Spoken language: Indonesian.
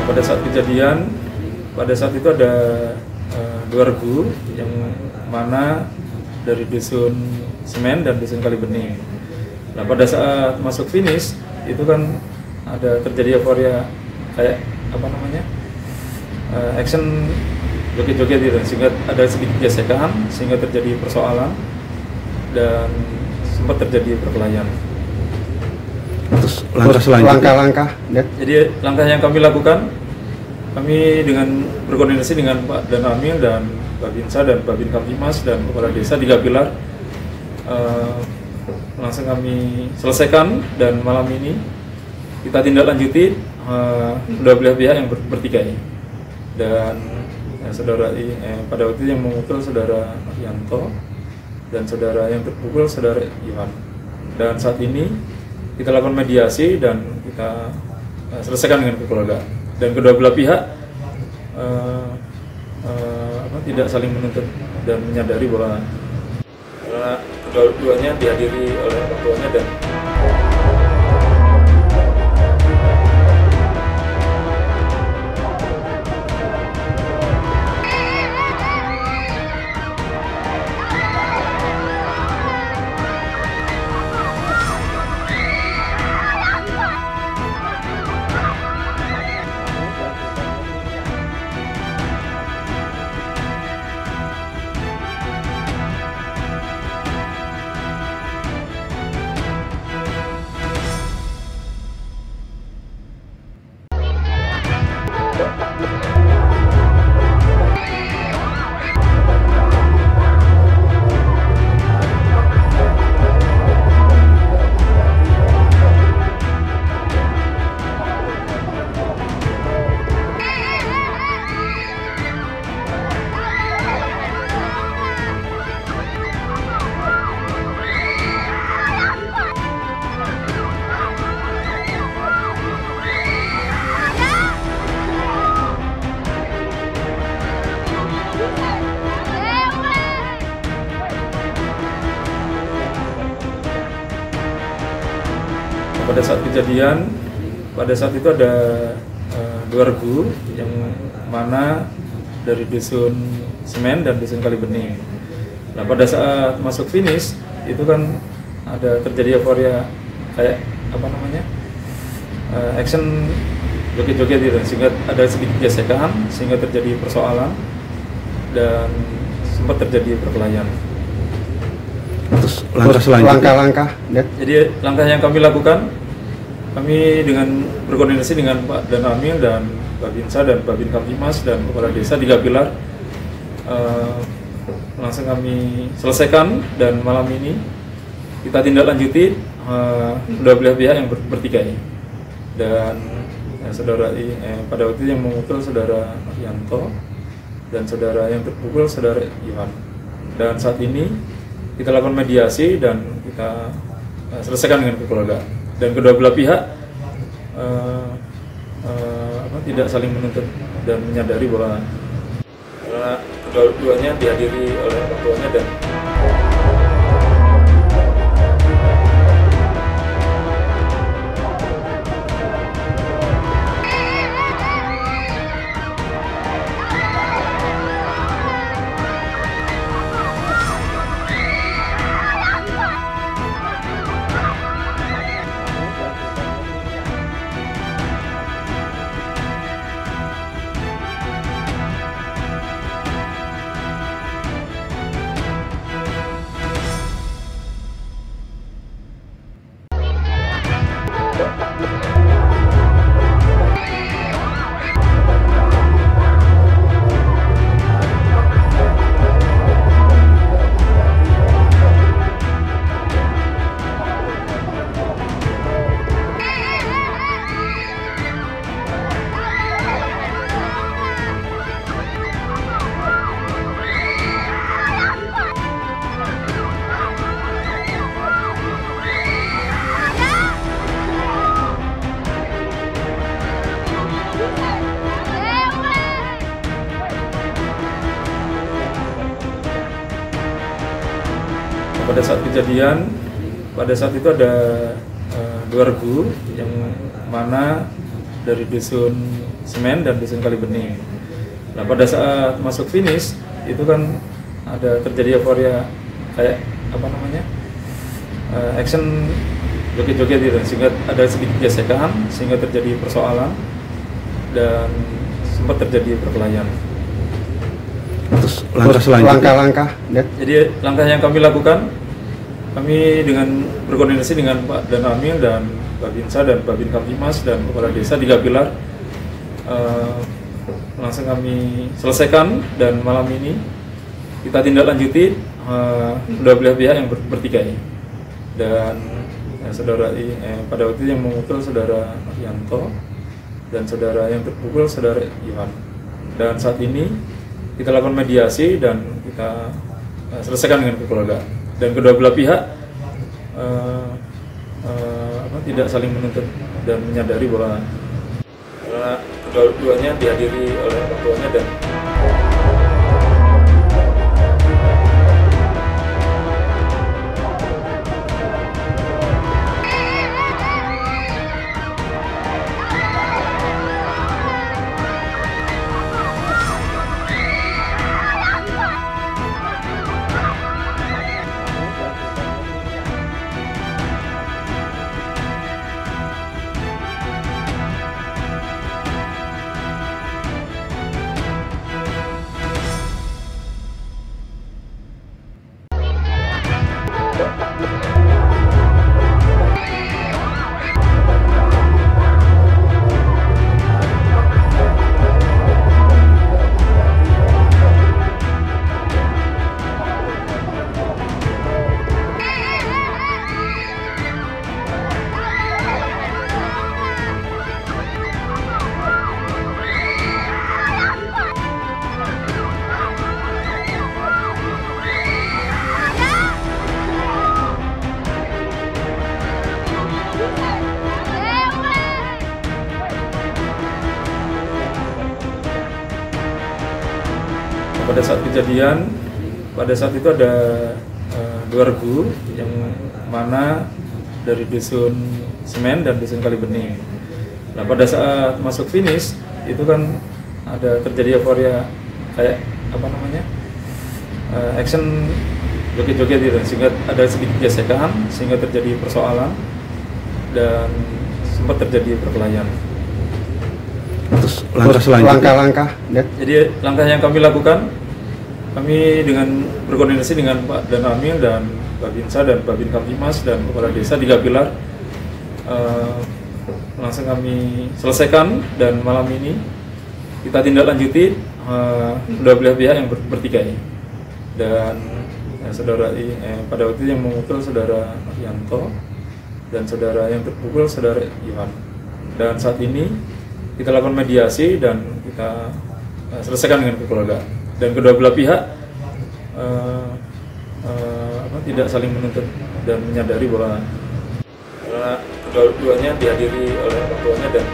Pada saat kejadian, pada saat itu ada dua regu yang mana dari dusun Semen dan dusun Kalibening. Nah, pada saat masuk finish itu kan ada terjadi euforia kayak apa namanya action joget-joget gitu, sehingga ada sedikit gesekan sehingga terjadi persoalan dan sempat terjadi perkelahian. Terus langkah-langkah ya? Jadi langkah yang kami lakukan, kami dengan berkoordinasi dengan Pak Danramil dan Babinsa dan Babin Kamtimas dan Kepala Desa 3 pilar langsung kami selesaikan, dan malam ini kita tindak lanjuti kedua belah pihak yang bertikai. Dan pada waktu itu yang memukul saudara Yanto dan saudara yang terpukul saudara Iwan. Dan saat ini kita lakukan mediasi dan kita selesaikan dengan kekeluargaan. Dan kedua belah pihak tidak saling menuntut dan menyadari bahwa karena kedua-duanya dihadiri oleh orang tuanya dan pada saat kejadian, pada saat itu ada dua regu yang mana dari dusun Semen dan dusun Kalibening. Nah, pada saat masuk finish itu kan ada terjadi euforia kayak apa namanya action joget-joget gitu, sehingga ada sedikit gesekan sehingga terjadi persoalan dan sempat terjadi perkelahian. Terus langkah-langkah ya? Jadi langkah yang kami lakukan, kami dengan berkoordinasi dengan Pak Danramil dan Babinsa dan Babin Kamtimas dan Kepala Desa 3 pilar langsung kami selesaikan, dan malam ini kita tindak lanjuti kedua belah pihak yang bertikai. Dan pada waktu itu yang memukul saudara Yanto dan saudara yang terpukul saudara Iwan. Dan saat ini kita lakukan mediasi dan kita selesaikan dengan kekeluargaan. Dan kedua belah pihak tidak saling menuntut dan menyadari bahwa karena kedua-duanya dihadiri oleh orang tuanya dan pada saat kejadian, pada saat itu ada dua regu yang mana dari dusun Semen dan dusun Kalibening. Nah, pada saat masuk finish itu kan ada terjadi euforia kayak apa namanya action joget-joget gitu, sehingga ada sedikit gesekan sehingga terjadi persoalan dan sempat terjadi perkelahian. Terus langkah-langkah. Jadi langkah yang kami lakukan, kami dengan berkoordinasi dengan Pak Dan Amil dan Babinsa dan Babin Kamtimas dan Kepala Desa 3 pilar langsung kami selesaikan, dan malam ini kita tindak lanjuti kedua belah pihak yang bertikai. Dan pada waktu itu yang memukul saudara Yanto dan saudara yang terpukul saudara Iwan. Dan saat ini kita lakukan mediasi dan kita selesaikan dengan kekeluargaan. Dan kedua belah pihak tidak saling menuntut dan menyadari bahwa karena kedua-duanya dihadiri oleh orang tuanya dan pada saat kejadian, pada saat itu ada dua regu yang mana dari dusun Semen dan dusun Kalibening. Nah, pada saat masuk finish itu kan ada terjadi euforia kayak apa namanya action joget-joget gitu, sehingga ada sedikit gesekan sehingga terjadi persoalan dan sempat terjadi perkelahian. Terus langkah-langkah. Jadi langkah yang kami lakukan, kami dengan berkoordinasi dengan Pak Dan Amil dan Babinsa dan Babin Kamtimas dan Kepala Desa 3 pilar langsung kami selesaikan, dan malam ini kita tindak lanjuti kedua belah pihak yang bertikai. Dan pada waktu itu yang memukul saudara Yanto dan saudara yang terpukul saudara Iwan. Dan saat ini kita lakukan mediasi dan kita selesaikan dengan kekeluargaan. Dan kedua belah pihak tidak saling menuntut dan menyadari bahwa karena kedua-duanya dihadiri oleh orang tuanya dan